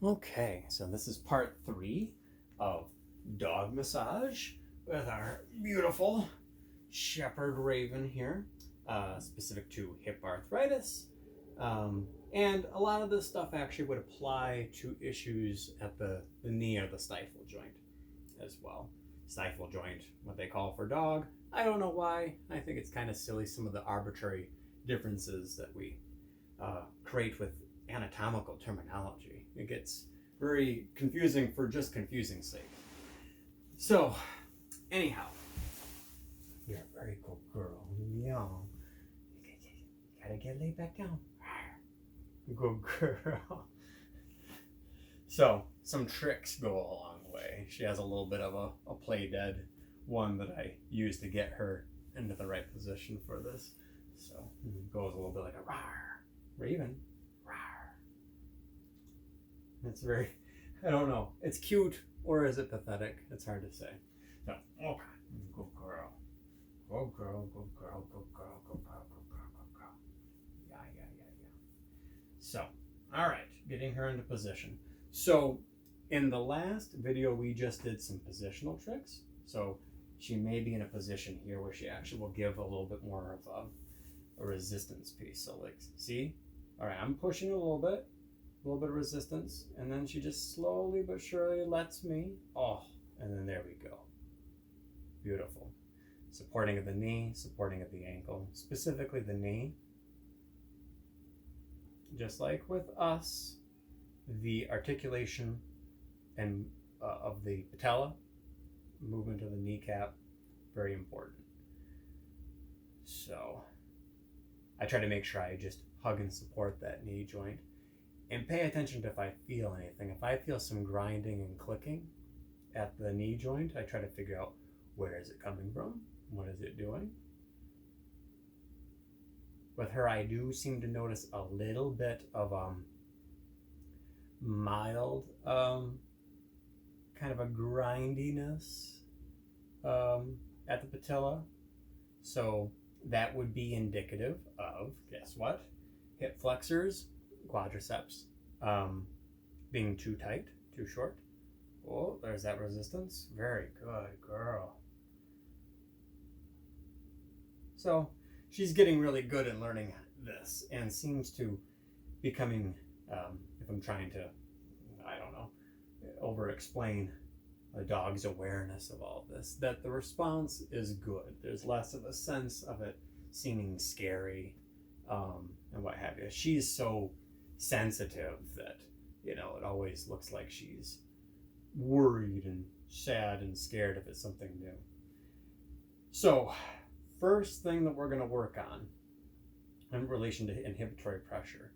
Okay, so this is part 3 of dog massage with our beautiful shepherd raven here, specific to hip arthritis. And a lot of this stuff actually would apply to issues at the knee or the stifle joint as well. Stifle joint, what they call for dog. I don't know why. I think it's kind of silly, some of the arbitrary differences that we create with anatomical terminology. It gets very confusing for just confusing's sake. So, anyhow, you're a very good girl. Yeah. Gotta get laid back down. Good girl. So, some tricks go a long way. She has a little bit of a play dead one that I use to get her into the right position for this. So, it goes a little bit like a rawr, raven. It's very, I don't know. It's cute or is it pathetic? It's hard to say. So, okay. Good girl. Good girl, good girl, good girl, good girl, good girl, good girl. Yeah. So, all right. Getting her into position. So, in the last video, we just did some positional tricks. So, she may be in a position here where she actually will give a little bit more of a resistance piece. So, like, see? All right, I'm pushing a little bit of resistance, and then she just slowly but surely lets me. Oh, and then there we go. Beautiful. Supporting of the knee, supporting of the ankle, specifically the knee. Just like with us, the articulation and of the patella, movement of the kneecap, very important. So I try to make sure I just hug and support that knee joint. And pay attention to if I feel anything. If I feel some grinding and clicking at the knee joint, I try to figure out where is it coming from? What is it doing? With her, I do seem to notice a little bit of mild kind of a grindiness at the patella. So that would be indicative of, guess what? Hip flexors, quadriceps being too tight, too short. Oh, there's that resistance. Very good girl. So she's getting really good at learning this and seems to becoming, if I'm trying to, I don't know, over explain a dog's awareness of all of this, that the response is good. There's less of a sense of it seeming scary and what have you. She's so sensitive that, it always looks like she's worried and sad and scared if it's something new. So, first thing that we're going to work on in relation to inhibitory pressure,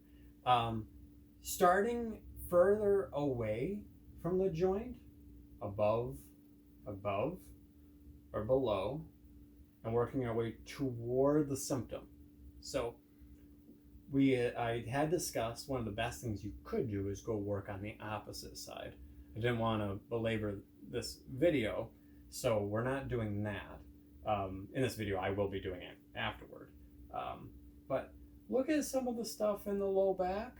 starting further away from the joint, above or below, and working our way toward the symptom. So I had discussed one of the best things you could do is go work on the opposite side. I didn't want to belabor this video, so we're not doing that. In this video, I will be doing it afterward. But look at some of the stuff in the low back.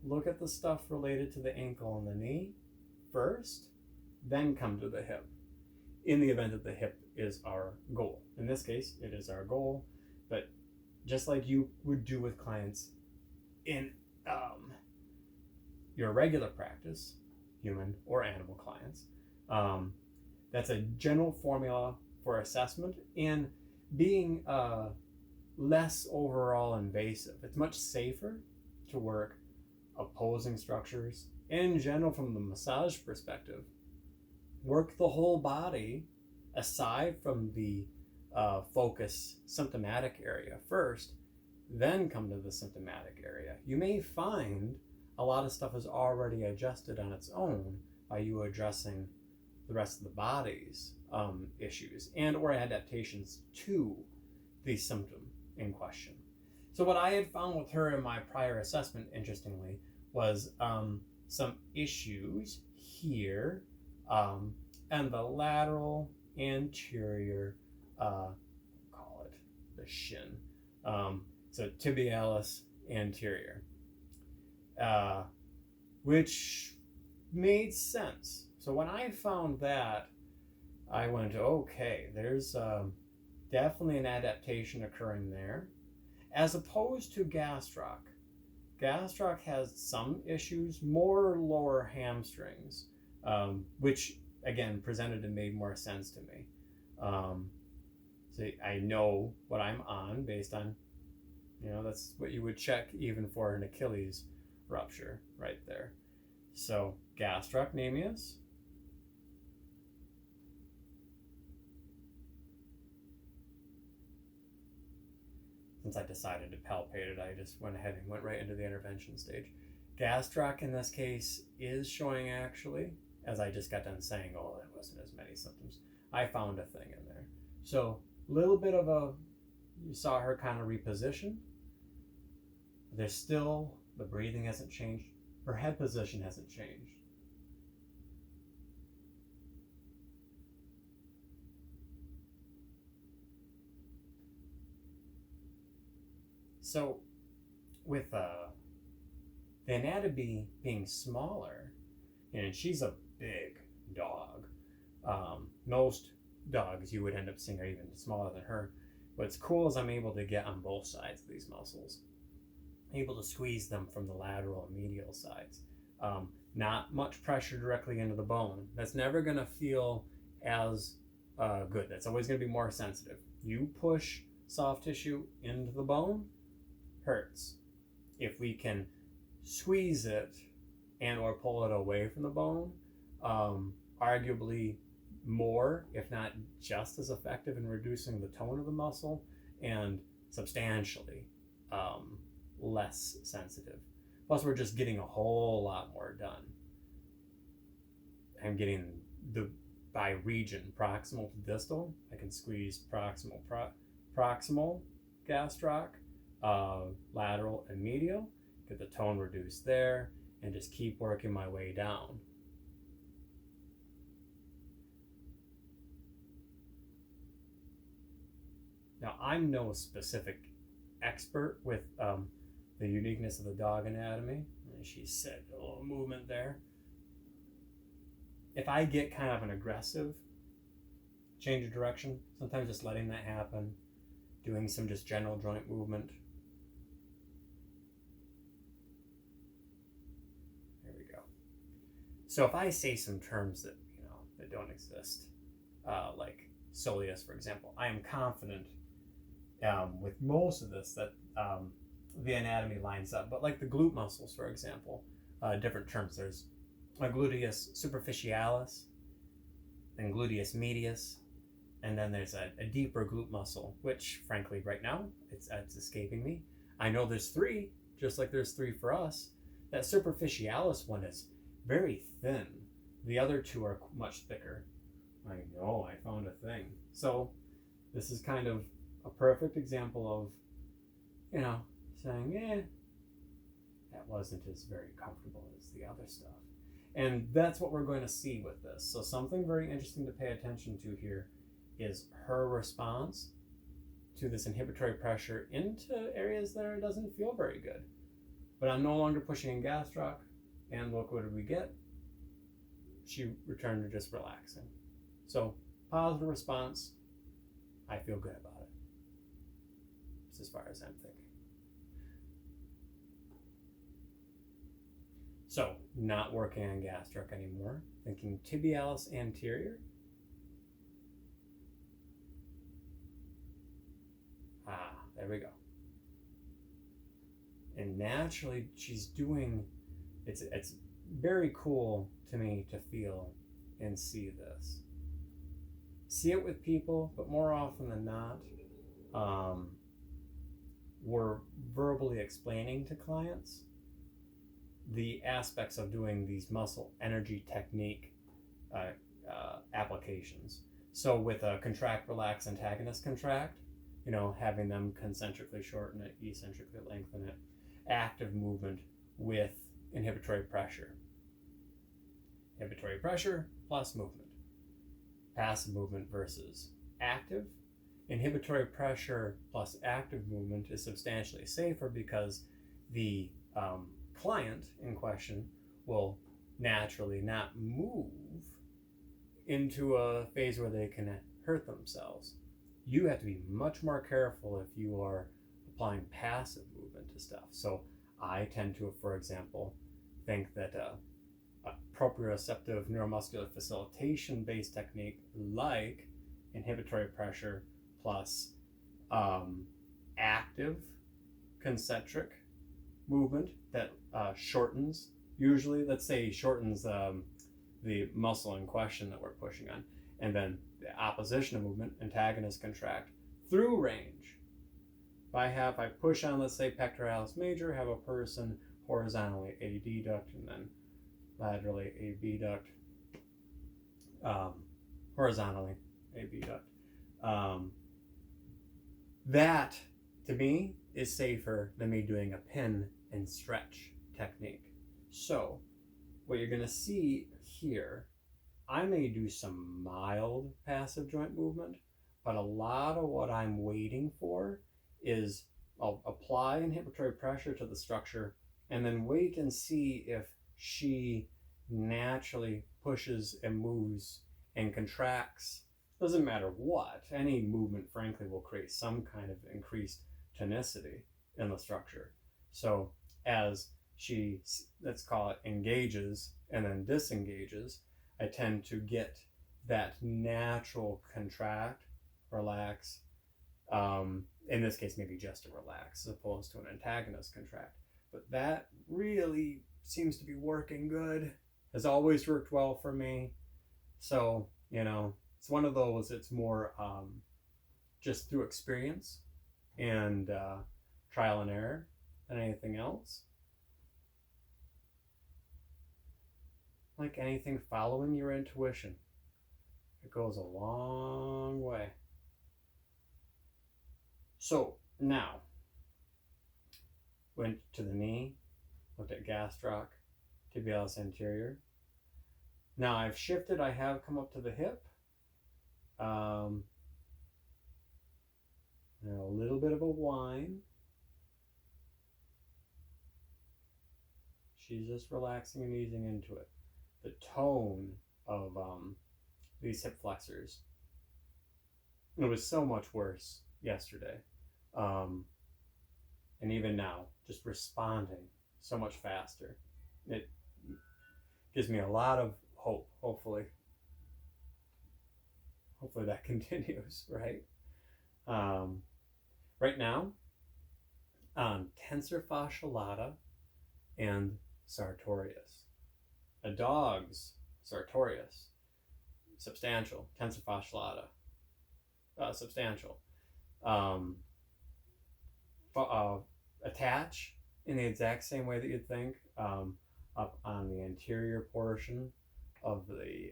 Look at the stuff related to the ankle and the knee first, then come to the hip. In the event that the hip is our goal. In this case, it is our goal, but just like you would do with clients in your regular practice, human or animal clients, that's a general formula for assessment and being less overall invasive. It's much safer to work opposing structures. In general, from the massage perspective, work the whole body aside from the focus symptomatic area first, then come to the symptomatic area. You may find a lot of stuff is already adjusted on its own by you addressing the rest of the body's issues and or adaptations to the symptom in question. So what I had found with her in my prior assessment, interestingly, was some issues here and the lateral anterior, call it the shin, so tibialis anterior. which made sense. So when I found that, I went, okay, there's definitely an adaptation occurring there, as opposed to gastroc. Gastroc has some issues, more lower hamstrings, which again presented and made more sense to me. So I know what I'm on based on, that's what you would check even for an Achilles rupture right there. So gastrocnemius. Since I decided to palpate it, I just went ahead and went right into the intervention stage. Gastroc in this case is showing actually, as I just got done saying, oh, there wasn't as many symptoms. I found a thing in there. So a little bit of you saw her kind of reposition. There's still, the breathing hasn't changed. Her head position hasn't changed. So with the anatomy being smaller, and she's a big dog. Most dogs you would end up seeing are even smaller than her. What's cool is I'm able to get on both sides of these muscles. Able to squeeze them from the lateral and medial sides. Not much pressure directly into the bone. That's never going to feel as good. That's always going to be more sensitive. You push soft tissue into the bone, hurts. If we can squeeze it and or pull it away from the bone, arguably more, if not just as effective in reducing the tone of the muscle and substantially less sensitive. Plus we're just getting a whole lot more done. I'm getting by region, proximal to distal. I can squeeze proximal gastroc, lateral and medial, get the tone reduced there, and just keep working my way down. Now, I'm no specific expert with the uniqueness of the dog anatomy. She said a little movement there. If I get kind of an aggressive change of direction, sometimes just letting that happen, doing some just general joint movement. There we go. So if I say some terms that that don't exist, like soleus, for example, I am confident with most of this that the anatomy lines up. But like the glute muscles, for example, different terms. There's a gluteus superficialis, then gluteus medius, and then there's a deeper glute muscle, which frankly right now it's escaping me. I know there's three, just like there's three for us. That superficialis one is very thin. The other two are much thicker. I know, I found a thing. So this is kind of a perfect example of, saying, that wasn't as very comfortable as the other stuff. And that's what we're going to see with this. So something very interesting to pay attention to here is her response to this inhibitory pressure into areas that it doesn't feel very good. But I'm no longer pushing in gastroc, and look what did we get? She returned to just relaxing. So positive response, I feel good about it. That's as far as I'm thinking. So not working on gastroc anymore, thinking tibialis anterior. There we go. And naturally she's doing, it's very cool to me to feel and see this. See it with people, but more often than not, we're verbally explaining to clients the aspects of doing these muscle energy technique applications. So with a contract, relax, antagonist, contract, having them concentrically shorten it, eccentrically lengthen it, active movement with inhibitory pressure. Inhibitory pressure plus movement. Passive movement versus active. Inhibitory pressure plus active movement is substantially safer because the client in question will naturally not move into a phase where they can hurt themselves. You have to be much more careful if you are applying passive movement to stuff. So I tend to, for example, think that a proprioceptive neuromuscular facilitation based technique like inhibitory pressure plus active concentric movement that shortens, usually, let's say, shortens the muscle in question that we're pushing on, and then the opposition of movement, antagonist contract, through range. If I push on, let's say, pectoralis major, have a person horizontally adduct and then laterally abduct, horizontally abduct. That, to me, is safer than me doing a pin and stretch technique. So, what you're going to see here, I may do some mild passive joint movement, but a lot of what I'm waiting for is I'll apply inhibitory pressure to the structure and then wait and see if she naturally pushes and moves and contracts. Doesn't matter what, any movement, frankly, will create some kind of increased tonicity in the structure. So as she, let's call it, engages and then disengages, I tend to get that natural contract, relax, in this case maybe just a relax as opposed to an antagonist contract. But that really seems to be working good, has always worked well for me. So, it's one of those, it's more just through experience and trial and error than anything else. Like anything, following your intuition, it goes a long way. So now, went to the knee, looked at gastroc, tibialis anterior. Now I've shifted, I have come up to the hip. A little bit of a whine. She's just relaxing and easing into it. The tone of these hip flexors, it was so much worse yesterday. And even now, just responding so much faster. It gives me a lot of hope, hopefully. Hopefully that continues, right? Right now, Tensor fascia lata and Sartorius. A dog's Sartorius, substantial. Tensor fascia lata, substantial. Attach in the exact same way that you'd think, up on the anterior portion of the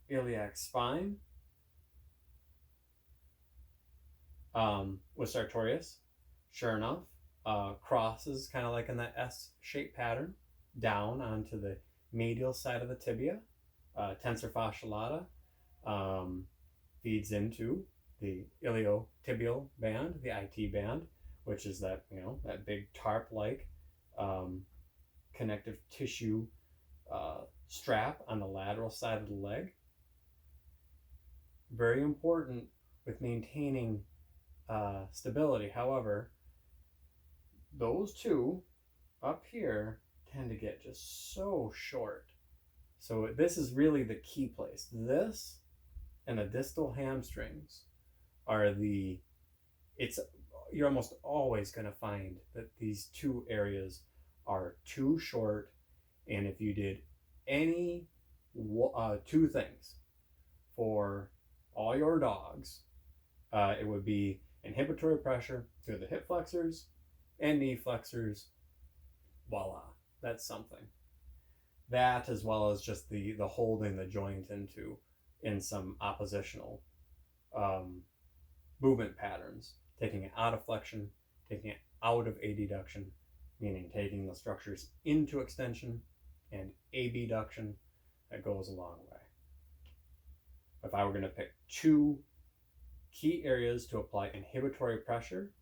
iliac spine. With Sartorius, sure enough, crosses kind of like in that S-shaped pattern down onto the medial side of the tibia. Tensor fascia lata feeds into the iliotibial band, the IT band, which is that, that big tarp-like connective tissue strap on the lateral side of the leg. Very important with maintaining stability. However, those two up here tend to get just so short. So this is really the key place. This and the distal hamstrings are you're almost always going to find that these two areas are too short. And if you did any two things for all your dogs, it would be inhibitory pressure through the hip flexors and knee flexors. Voila, that's something. That, as well as just the holding the joint in some oppositional movement patterns, taking it out of flexion, taking it out of adduction, meaning taking the structures into extension, and abduction, that goes a long way. If I were going to pick two key areas to apply inhibitory pressure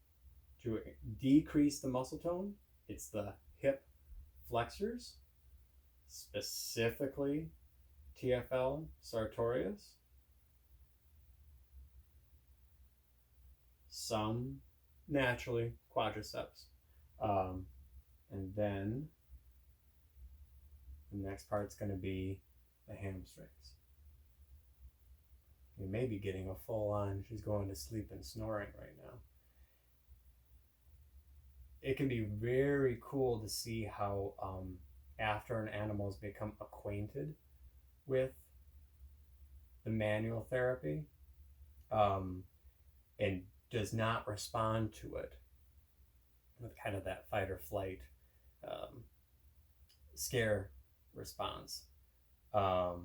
to decrease the muscle tone, it's the hip flexors, specifically TFL Sartorius, some naturally quadriceps, and then the next part's going to be the hamstrings. You may be getting a full on, she's going to sleep and snoring right now. It can be very cool to see how after an animal has become acquainted with the manual therapy and does not respond to it with kind of that fight or flight scare response, how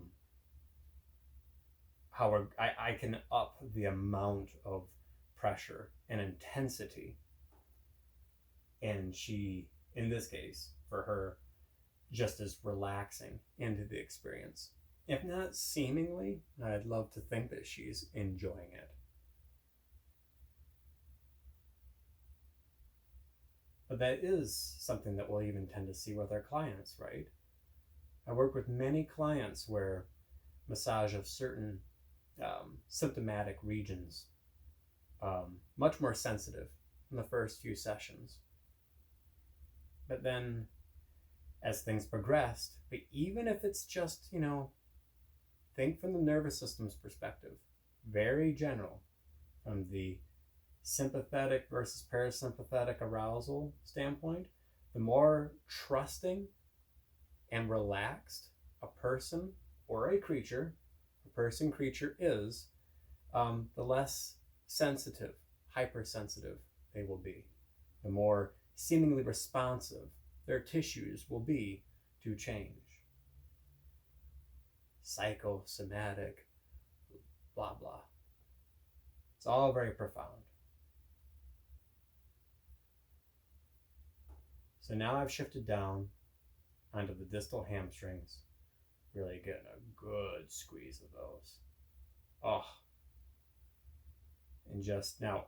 I can up the amount of pressure and intensity, and she, in this case, for her, just as relaxing into the experience. If not seemingly, I'd love to think that she's enjoying it. But that is something that we'll even tend to see with our clients, right? I work with many clients where massage of certain symptomatic regions, much more sensitive in the first few sessions. But then as things progressed, but even if it's just, think from the nervous system's perspective, very general, from the sympathetic versus parasympathetic arousal standpoint, the more trusting and relaxed a person or a creature, creature is, the less sensitive, hypersensitive they will be. The more seemingly responsive their tissues will be to change. Psychosomatic, blah, blah. It's all very profound. So now I've shifted down onto the distal hamstrings, really getting a good squeeze of those. Oh. And just now,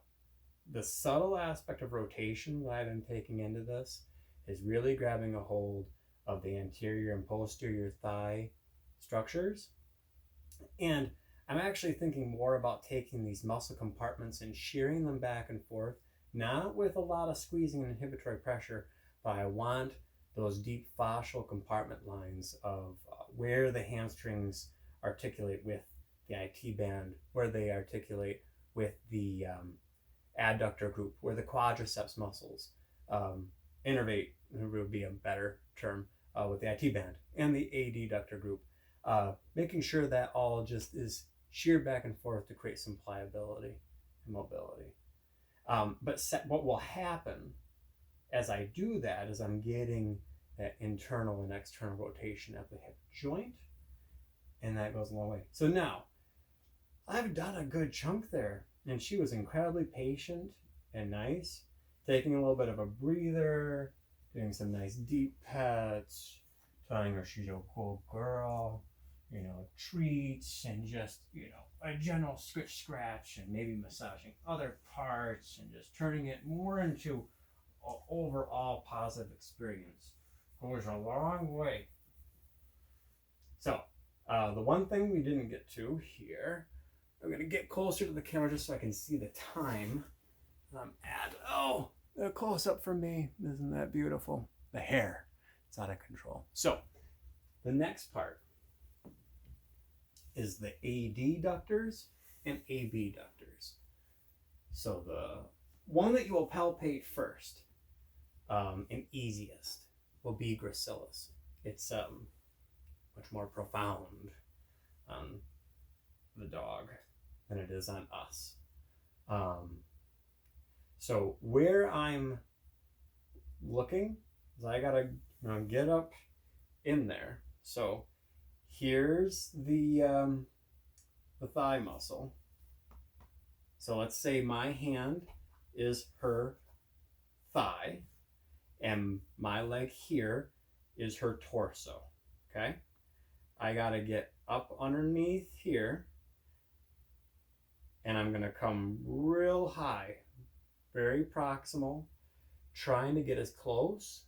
the subtle aspect of rotation that I've been taking into this is really grabbing a hold of the anterior and posterior thigh structures. And I'm actually thinking more about taking these muscle compartments and shearing them back and forth, not with a lot of squeezing and inhibitory pressure, but I want those deep fascial compartment lines of where the hamstrings articulate with the IT band, where they articulate with the adductor group, where the quadriceps muscles innervate, would be a better term, with the IT band and the adductor group, making sure that all just is sheared back and forth to create some pliability and mobility. But what will happen as I do that is I'm getting that internal and external rotation at the hip joint, and that goes a long way. So now, I've done a good chunk there, and she was incredibly patient and nice, taking a little bit of a breather, doing some nice deep pets, telling her she's a cool girl, treats, and just, a general scratch, and maybe massaging other parts, and just turning it more into an overall positive experience. Goes a long way. So, the one thing we didn't get to here, I'm going to get closer to the camera just so I can see the time I'm at. Oh, a close up for me. Isn't that beautiful? The hair. It's out of control. So, the next part is the adductors and abductors. So, the one that you will palpate first and easiest will be Gracilis. It's much more profound on the dog than it is on us. So where I'm looking is I gotta get up in there. So here's the thigh muscle. So let's say my hand is her thigh, and my leg here is her torso, okay? I gotta get up underneath here, and I'm gonna come real high, very proximal, trying to get as close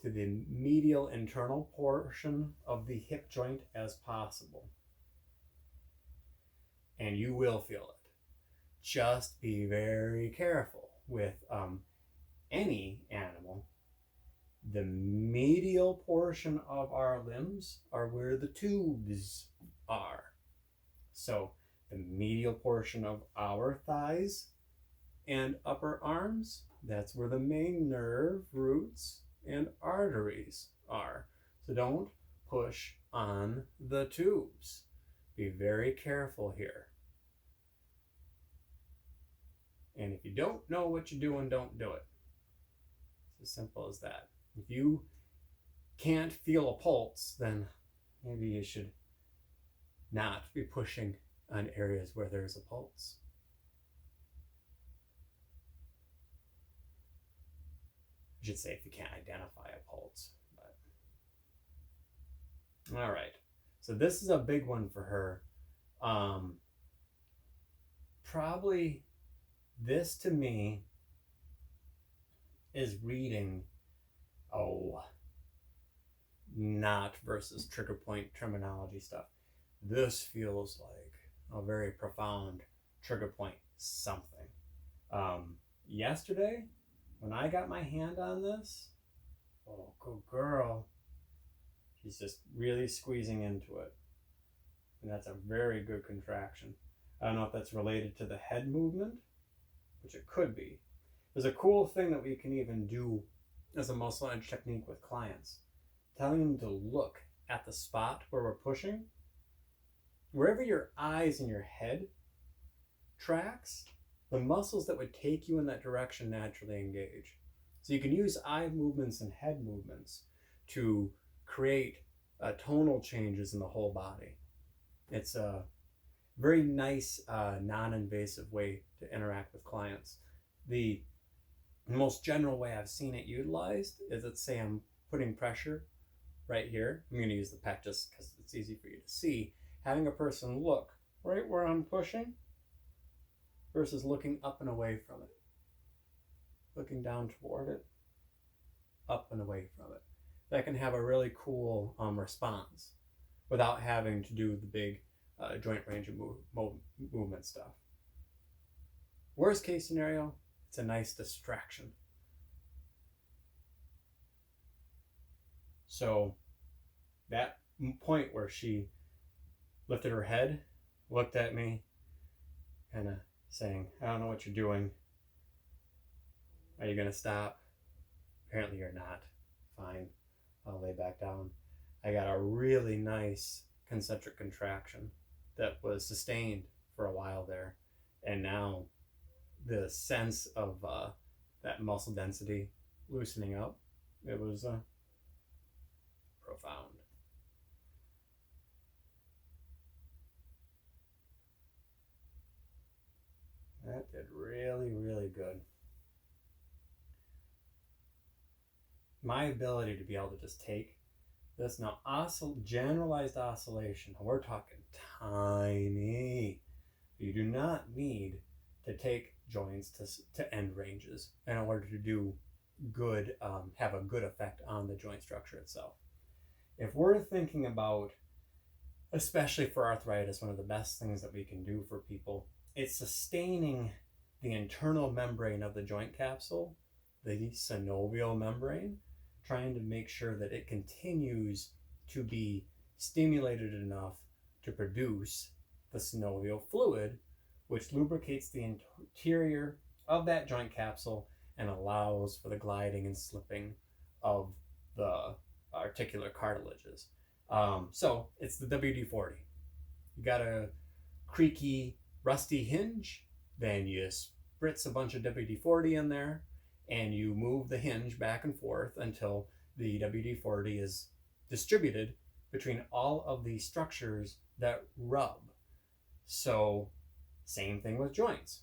to the medial internal portion of the hip joint as possible. And you will feel it. Just be very careful with any animal. The medial portion of our limbs are where the tubes are. So the medial portion of our thighs and upper arms, that's where the main nerve roots and arteries are. So don't push on the tubes. Be very careful here. And if you don't know what you're doing, don't do it. It's as simple as that. If you can't feel a pulse, then maybe you should not be pushing on areas where there's a pulse. I should say if you can't identify a pulse. But all right. So this is a big one for her. Probably this to me is reading, not versus trigger point terminology stuff. This feels like a very profound trigger point something. Yesterday, when I got my hand on this, oh, good girl. She's just really squeezing into it. And that's a very good contraction. I don't know if that's related to the head movement, which it could be. There's a cool thing that we can even do as a muscle edge technique with clients, telling them to look at the spot where we're pushing. Wherever your eyes and your head tracks, the muscles that would take you in that direction naturally engage. So you can use eye movements and head movements to create tonal changes in the whole body. It's a very nice, non-invasive way to interact with clients. The most general way I've seen it utilized is, let's say I'm putting pressure right here. I'm going to use the pec just because it's easy for you to see. Having a person look right where I'm pushing versus looking up and away from it. Looking down toward it, up and away from it. That can have a really cool response without having to do the big joint range of movement stuff. Worst case scenario, it's a nice distraction. So that point where she lifted her head, looked at me, kind of saying, I don't know what you're doing. Are you going to stop? Apparently you're not. Fine. I'll lay back down. I got a really nice concentric contraction that was sustained for a while there. And now the sense of that muscle density loosening up, it was profound. That did really, really good. My ability to be able to just take this now, generalized oscillation, we're talking tiny. You do not need to take joints to end ranges in order to do good, have a good effect on the joint structure itself. If we're thinking about, especially for arthritis, one of the best things that we can do for people, it's sustaining the internal membrane of the joint capsule, the synovial membrane, trying to make sure that it continues to be stimulated enough to produce the synovial fluid, which lubricates the interior of that joint capsule and allows for the gliding and slipping of the articular cartilages. So it's the WD-40. You got a creaky, rusty hinge, then you spritz a bunch of WD-40 in there, and you move the hinge back and forth until the WD-40 is distributed between all of the structures that rub. So, same thing with joints.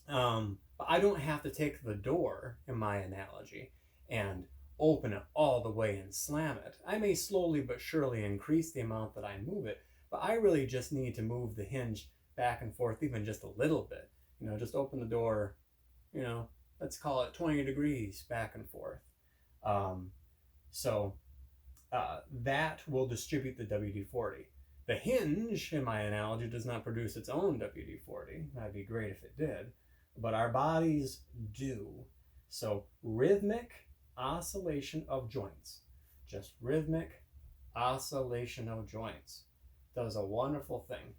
But I don't have to take the door, in my analogy, and open it all the way and slam it. I may slowly but surely increase the amount that I move it, but I really just need to move the hinge back and forth even just a little bit. Just open the door, let's call it 20 degrees back and forth. So that will distribute the WD-40. The hinge, in my analogy, does not produce its own WD-40. That'd be great if it did, but our bodies do. So rhythmic oscillation of joints, just rhythmic oscillation of joints, does a wonderful thing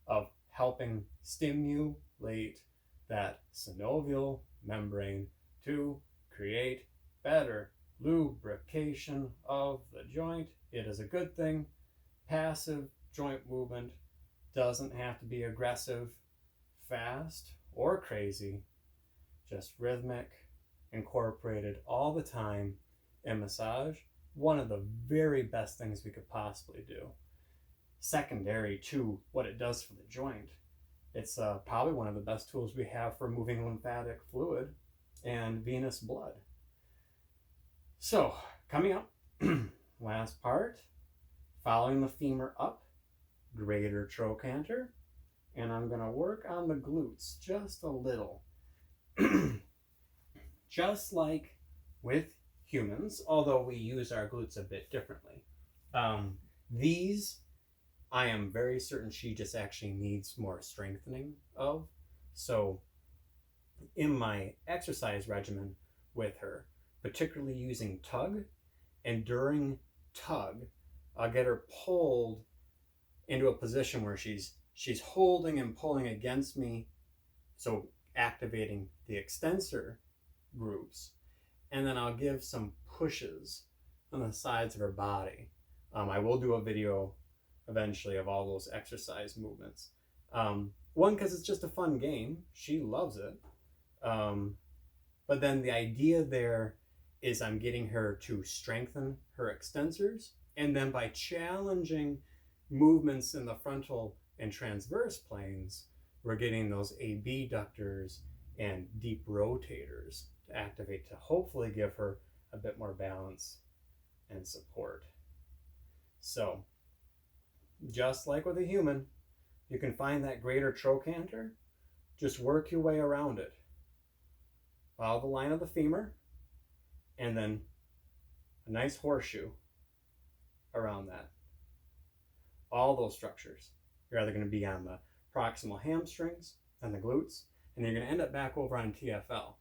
of helping stimulate that synovial membrane to create better lubrication of the joint. It is a good thing. Passive joint movement doesn't have to be aggressive, fast, or crazy, just rhythmic, incorporated all the time in massage. One of the very best things we could possibly do. Secondary to what it does for the joint, it's probably one of the best tools we have for moving lymphatic fluid and venous blood. So, coming up, last part, following the femur up, greater trochanter, and I'm going to work on the glutes just a little. Just like with humans, although we use our glutes a bit differently. These, I am very certain she just actually needs more strengthening of. So in my exercise regimen with her, particularly using tug, and during tug, I'll get her pulled into a position where she's holding and pulling against me, so activating the extensor groups, and then I'll give some pushes on the sides of her body. I will do a video eventually of all those exercise movements. One, because it's just a fun game. She loves it. But then the idea there is I'm getting her to strengthen her extensors, and then by challenging movements in the frontal and transverse planes, we're getting those abductors and deep rotators to activate, to hopefully give her a bit more balance and support. So, just like with a human, you can find that greater trochanter, just work your way around it. Follow the line of the femur, and then a nice horseshoe around that. All those structures. You're either going to be on the proximal hamstrings and the glutes, and you're going to end up back over on TFL.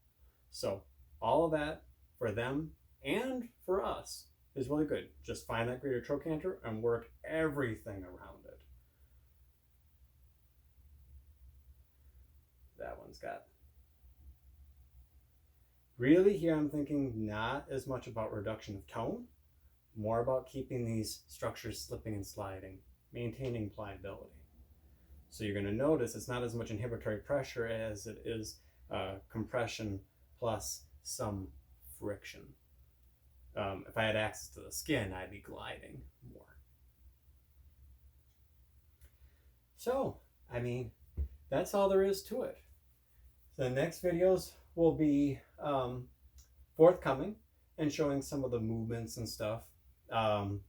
So all of that for them and for us is really good. Just find that greater trochanter and work everything around it. That one's got. Really here I'm thinking not as much about reduction of tone, more about keeping these structures slipping and sliding, maintaining pliability. So you're going to notice it's not as much inhibitory pressure as it is compression plus some friction. If I had access to the skin, I'd be gliding more. So, I mean, that's all there is to it. So the next videos will be forthcoming and showing some of the movements and stuff. And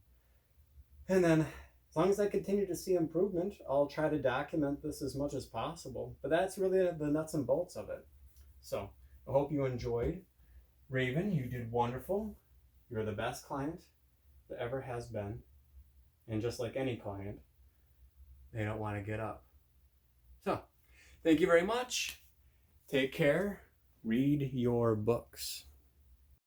then as long as I continue to see improvement, I'll try to document this as much as possible. But that's really the nuts and bolts of it. So I hope you enjoyed. Raven, you did wonderful. You're the best client that ever has been. And just like any client, they don't want to get up. So thank you very much. Take care. Read your books.